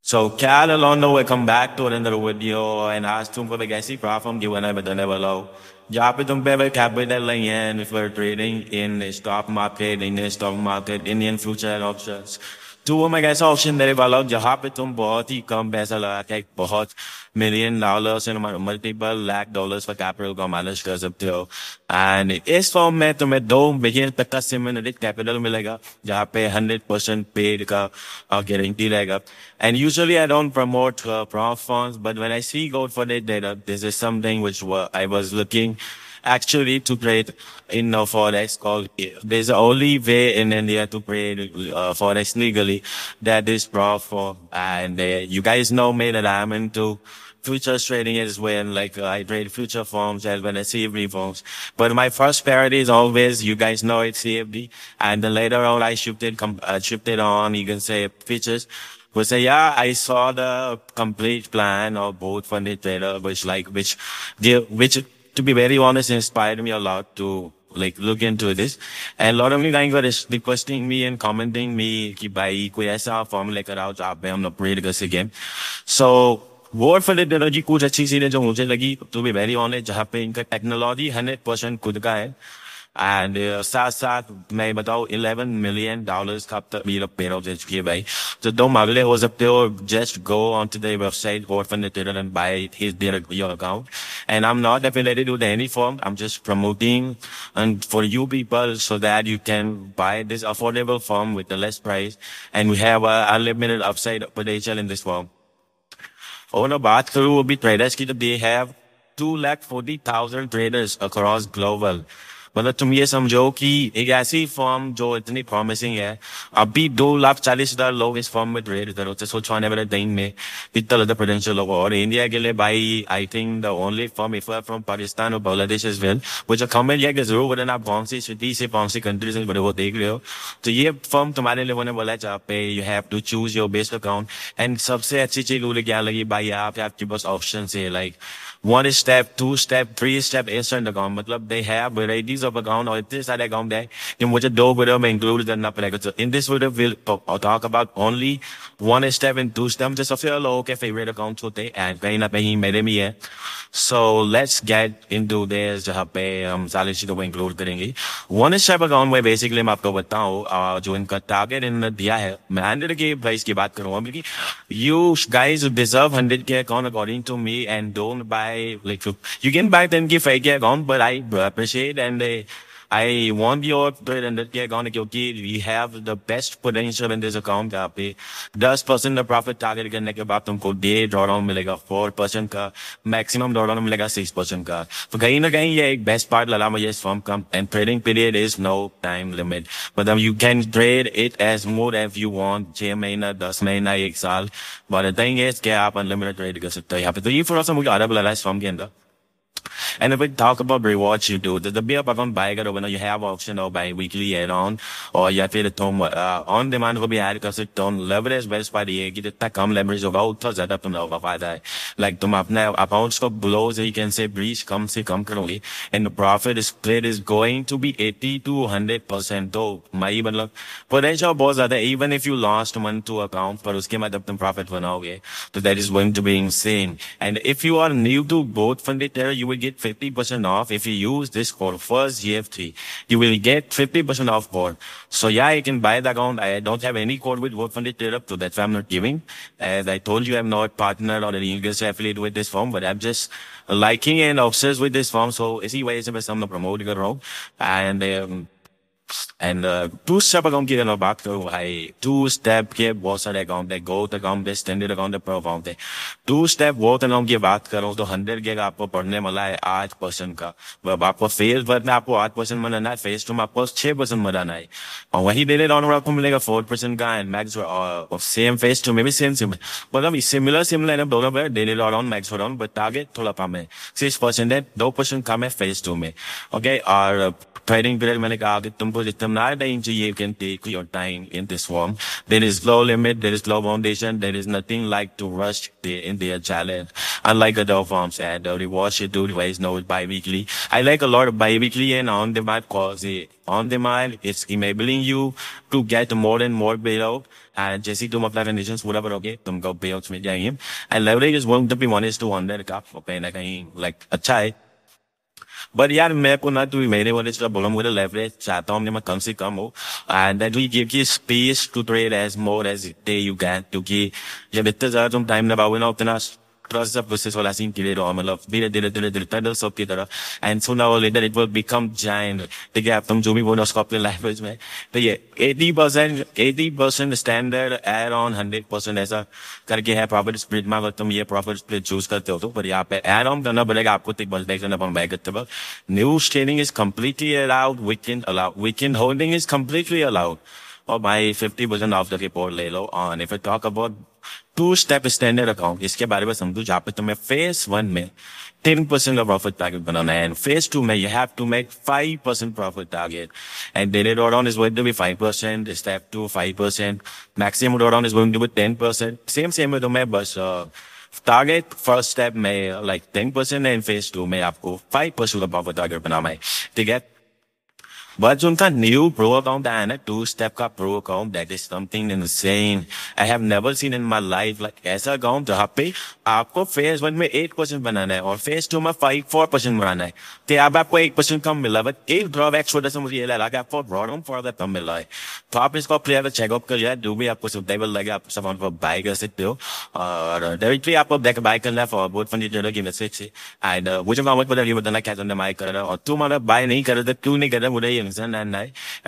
So Cal Alondo, welcome back to another video and आज तुमको एक ऐसी प्लेटफॉर्म की बनाए बताने वाला हूँ जहाँ पे तुम पे कैपिटल नहीं है and if you're trading in stock market, Indian stock market, Indian future options. तो वो मैं एक ऐसा ऑप्शन देने वाला हूँ जहाँ पे तुम बहुत ही कम पैसा लगा के बहुत $1 million and मल्टीपल $1,00,000 का कैपिटल को मैनेज कर सकते हो एंड इस फॉर्म में तुम्हें $2 million तक का सिम्युलेटेड कैपिटल मिलेगा जहाँ पे 100% पेड का गारंटी रहेगा and usually I don't promote prop funds but when I see gold for the data this is something which I was looking actually to trade in forex called there's the only way in India to trade forex legally that is prop form and you guys know me that I'm into futures trading as well. Like I trade future forms as well as CFD forms. But my first priority is always, you guys know it's CFD. And then later on, I shifted on, you can say futures. But say, yeah, I saw the complete plan of both funded trader, which to be very honest, inspired me a lot to like look into this. And a lot of you guys were requesting me and commenting me कि भाई कोई ऐसा form लेकर आओ जहाँ पे हम लोग ट्रेड कर सकें. So वोट फॉर टेक्नोलॉजी कुछ अच्छी चीजें जो मुझे लगी टू बी वेरी ऑनेस्ट जहाँ पे इनका टेक्नोलॉजी 100% खुद का है एंड साथ साथ मैं बताऊँ $11 million का अब तक मेरा पेरोल दे चुकी है भाई तो तुम अगले हो सकते हो just go on to the website vote for technology and by his direct your account and I am not affiliated with any firm. I'm just promoting and for you people so that you can buy this affordable firm with the less price and we have a unlimited upside potential in this firm. और ना बात करूँ अभी traders की तो they have 240,000 traders across global मतलब तुम ये समझो कि एक ऐसी फॉर्म जो इतनी प्रॉमिसिंग है अभी 2,40,000 लोग इस फॉर्म में ट्रेड करो तो सोचो आने वाले दिन में कितना ज्यादा पोटेंशियल होगा और इंडिया के लिए भाई I think the only form if from Pakistan और बांग्लादेश इज वेल वो जो कमेंट किया कि जरूर बटन आप कौन सी सिटी से कौन सी कंट्री से बड़े वो देख रहे हो तो ये फॉर्म तुम्हारे लिए होने वाला है जहाँ पे you have to choose your best account and सबसे अच्छी चीज मुझे क्या लगी भाई आपके पास ऑप्शन है like 1 step, 2 step, 3 step instant account. मतलब they have varieties of account और इतने सारे account है कि मुझे 2 वीडियो में include करना पड़ेगा. So in this video we'll talk about only 1 step and 2 step. जो सबसे लोगों के favorite accounts होते हैं and कहीं ना कहीं मेरे भी है. So let's get into this जहाँ पे हम सारी चीजों को include करेंगे. 1 step account में basically मैं आपको बताऊँ जो इनका target इन्होंने दिया है. मैं 100 के price की बात करूँगा क्योंकि you guys deserve 100K account according to me and don't buy like you can buy 10K 5K account but I appreciate and I want your 100K account क्योंकि we have the best potential in this account जहाँ पे 10% का profit target करने के बाद तुमको day drawdown मिलेगा 4% का मैक्सिमम ड्रॉडाउन मिलेगा 6% का तो कहीं ना कहीं ये एक बेस्ट पार्ट लगा मुझे इस फॉर्म का and trading period is no time limit मतलब you can trade it as more as you want 6 महीना 10 महीना 1 साल बट द थिंग इज कि आप अनलिमिटेड ट्रेड कर सकते हो यहाँ पे तो ये थोड़ा सा मुझे आधा लगा इस फॉर्म के अंदर. And if we talk about rewards you do, the beer upon buy करो when you have option or buy weekly add on और या फिर तुम on demand को भी ऐड कर सकते हो leverage बेस्ट पार्ट ये है कि जितना कम leverage होगा उतना ज्यादा तुम लोगों का फायदा है like तुम अपने अकाउंट्स को below से you can say breach कम से कम करोगे and the profit split is going to be 80 to 100% तो मैं मतलब potential बहुत ज्यादा है even if you lost one to account पर उसके बाद तुम profit बनाओगे तो that is going to be insane and if you are new to both funded trader you will get 50% off if you use this code first GFT. You will get 50% off code. So yeah, you can buy the account. I don't have any code with Work Funded Trader, so that's why I'm not giving. As I told you, I'm not partner or an English affiliate with this firm, but I'm just liking and obsessed with this firm. So इसी वजह से मैं सब promote कर रहा हूँ. And 2 step account की अगर बात करूँ भाई 2 step के बहुत सारे अकाउंट है गोल्ड अकाउंट है स्टैंडर्ड अकाउंट है प्रो अकाउंट है 2 step गोल्ड अकाउंट की बात करूँ तो 100K का आपको पढ़ने वाला है 8% का अब आपको फेस वर्ड में आपको 8% बनाना है फेस टू में आपको 6% बनाना है और वही डेली राउंड में आपको मिलेगा 4% का एंड मैक्स और सेम फेस टू में भी सेम मतलब सिमिलर है दोनों पे daily round max round but target थोड़ा कम है 6% है 2% कम है फेस टू में ओके और ट्रेडिंग पीरियड मैंने कहा कि तुमको simple system. Not that you can take your time in this form. There is no limit, there is no foundation, there is nothing like to rush in their challenge. Unlike other forms, and the reward schedule is no bi-weekly. I like a lot of bi-weekly and on-demand cause on-demand, it's enabling you to get more and more payout. And जैसे तुम अपना conditions पूरा करोगे, तुमको payouts मिल जाएंगे. And leverage is going to be 1:100 का, कहीं ना कहीं like अच्छा है. But यार मैं को ना तू मेरे वाले से बोला मुझे leverage चाहता हूँ मैं कम से कम हो. And that we give you space to trade as more as day you can. क्योंकि जब इतना ज़्यादा तुम time लगाओगे ना उतना trust the process वाला सीन क्लियर हो मतलब धीरे धीरे धीरे धीरे टनल सब की तरह. And sooner or later it will become giant. ठीक है आप तुम जो भी बोलो उसको अपने language में. तो ये 80% standard add on 100% ऐसा करके है profit split में. अगर तुम ये profit split choose करते हो तो पर यहाँ पे add on करना पड़ेगा आपको तो बस करना पड़ेगा करते वक्त. New trading is completely allowed. Weekend holding is completely allowed. और भाई 50% ऑफ द रिपोर्ट ले लो. और if I talk about two-step standard account, इसके बारे में समझो जहाँ पे तुम्हें phase 1 में 10% का profit target बनाना है and phase 2 में you have to make 5% profit target and daily drawdown is going to be 5%, step 2 5%, maximum drawdown is going to be 10%. Same में तुम्हें बस target first step में like 10% and phase 2 में आपको 5% का profit target बनाना है. ठीक है. But उनका new pro account है ना 2-step का pro account that is something insane. I have never seen in my life like ऐसा account जहाँ पे आपको phase 1 में 8% बनाना है और phase 2 में 4% बनाना है. तो अब आपको 1% कम मिला है. But एक drawback छोटा सा मुझे ये लगा कि आपको drawdown फॉर कम मिला है. तो आप इसको प्लेयर चेकअप करिए जो भी आपको सुटेबल लगे आप सब ऑन पर बाय कर सकते हो. और डायरेक्टली आपको देख बाय करना है फॉर बोथ फंड ट्रेडर की वेबसाइट से. एंड मुझे मालूम पड़ा ये बताना क्या तुमने बाय कर रहा है और तुम अगर बाय नहीं कर रहे तो क्यों नहीं कर रहे मुझे and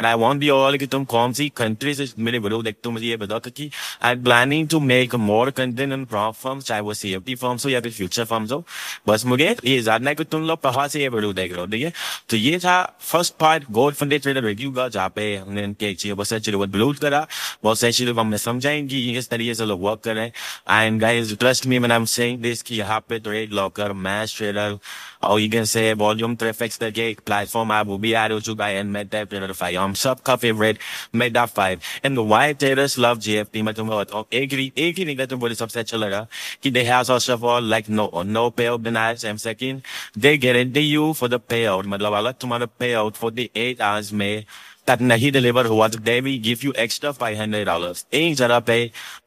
I want you all कि तुम कौन सी कंट्री से मेरे वीडियो देखते हो मुझे ये बताओ क्योंकि I'm planning to make more content on prop firms चाहे वो CFD firms हो या फिर future firms हो. बस मुझे ये जानना है कि तुम लोग कहाँ से ये वीडियो देख रहे हो. ठीक है तो ये था first part gold funded trader review का जहाँ पे हमने इनके चीजों बहुत सारी चीजों को बिल्ड करा. बहुत सारी चीजों को हमने समझाएंगी इस तरीके से लोग वर्क कर रहे हैं. And guys trust me when I am saying this कि यहाँ पे ट्रेड लॉकर मैच ट्रेडर और you can say volume traffic करके एक प्लेटफॉर्म है वो भी ऐड हो चुका है. Meta Trader 5 हम सबका favourite Meta 5 and why traders love GFT. मैं तुम्हें बताऊँ एक ही नहीं तो बोले सबसे अच्छा लगा कि they have first of all like no payout denials and second they guarantee you for the payout. मतलब अगर तुम्हारा payout 48 hours में तक नहीं डिलीवर हुआ तो they will give you extra $500. एक जगह पे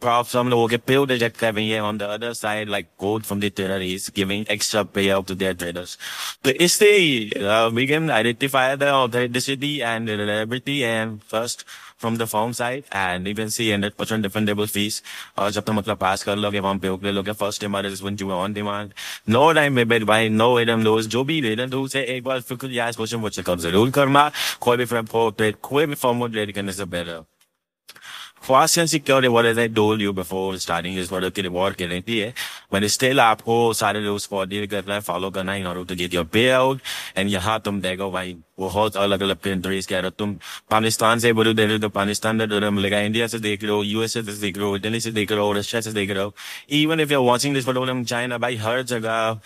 props हम लोगों के पे रिजेक्ट कर रही है. On the other side like gold from the trader is giving extra payout to their traders. तो इससे we can identify the authenticity and reliability and first from the firm side and you can see 100% refundable fees. और जब तक मतलब पास कर लोगे वहाँ पे ओके लोगे first time is when you are on demand. No time में बेट भाई no hidden loss जो भी hidden loss है एक बार फिर यार क्वेश्चन वो चेकअप जरूर करना. कोई भी फ्रेम हो कोई भी फॉर्म ट्रेड करने से better. Fast and security, what as I told you before starting is what the reward guarantee है. But still आपको सारे rules को deal करना है, follow करना है in order to get your payout. And यहाँ तुम देखो भाई बहुत अलग अलग कंट्रीज कह रहे हो. तुम पाकिस्तान से बोलो दे रहे हो तो पाकिस्तान का डर मिलेगा. इंडिया से देख रहे हो, यूएसए से देख रहे हो, दिल्ली से देख रहे हो, रशिया से देख रहे हो. Even if you're watching this video China भाई हर जगह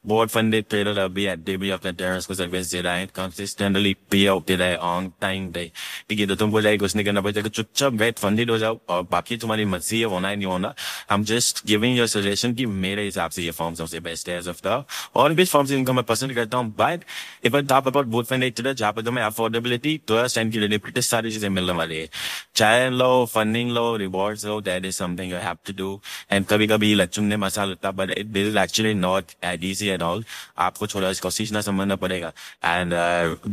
board funded trader अभी activity of the terrorists को सर्विस दे रहा है. consistently pay out दे रहा है on time day. ठीक है तो तुमको जाए कुछ नहीं करना पड़ेगा चुपचाप वेट फंडेड हो जाओ और बाकी तुम्हारी मर्जी है होना है नहीं होना. I'm just giving you a suggestion कि मेरे हिसाब से ये फॉर्म सबसे बेस्ट है as of now. और भी फॉर्म्स इनको मैं पसंद करता हूँ. But if I talk about board funded trader जहाँ पे तुम्हें affordability trust and credibility सारी चीजें मिलने वाली है. चाहे लो फंडिंग लो रिवॉर्ड्स लो that is something you have to do. And कभी कभी लक्ष्म ने मसाला लगता but it is actually not as easy at all. आपको थोड़ा इसको सीखना समझना पड़ेगा. एंड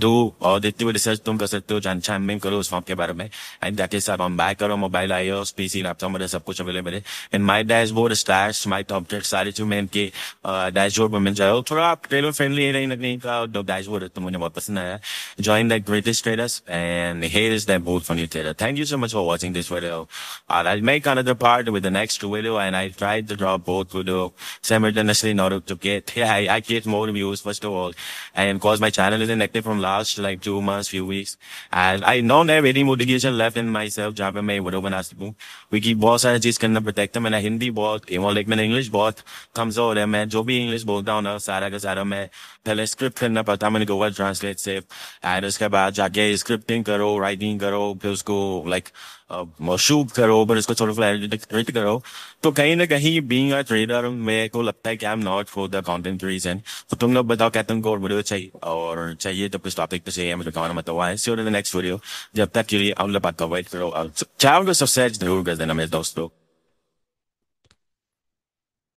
डू और जितनी भी रिसर्च तुम कर सकते हो जानना करो उस फॉर्म के बारे में. एंड जाके सब हम बाय करो मोबाइल iOS PC लैपटॉप में सब कुछ अवेलेबल है. And my dashboard stars my top trade सारे जो मैं इनके डैशबोर्ड में मिल जाओ. थोड़ा आप ट्रेडर फ्रेंडली नहीं का डैशबोर्ड तो मुझे बहुत पसंद आया. Join the greatest traders and here is the board from your trader. Thank you so much for watching this video. I'll make another part with the next video and I tried to draw both video simultaneously in order to get I get more views first of all, and cause my channel is inactive from last like 2 months, few weeks, and I don't have any motivation left in myself जहाँ पे मैं video बना सकूँ, क्योंकि बहुत सारी चीज करना पड़ता है। मैंने हिंदी बहुत लाइक मैंने इंग्लिश बहुत कमजोर है। मैं जो भी इंग्लिश बोलता हूँ ना सारा का सारा मैं पहले स्क्रिप्ट करना पड़ता है, मैंने गूगल ट्रांसलेट से, एंड उसके बाद जाके स्क्रिप्टिंग करो, राइटिंग करो, फिर उसको लाइक शूट करो, फिर उसको थोड़ा एडिट करो। तो कहीं ना कहीं बीइंग अ ट्रेडर मेरे को लगता है कि आई am not for the content creation. तो तुम लोग बताओ क्या तुमको और वीडियो चाहिए, और चाहिए तो कुछ टॉपिक तो चाहिए मुझे कमेंट में बताओ। See you in the next video. जब तक के लिए आप लोग बात का वेट करो, चैनल को सब्सक्राइब जरूर कर देना मेरे दोस्तों।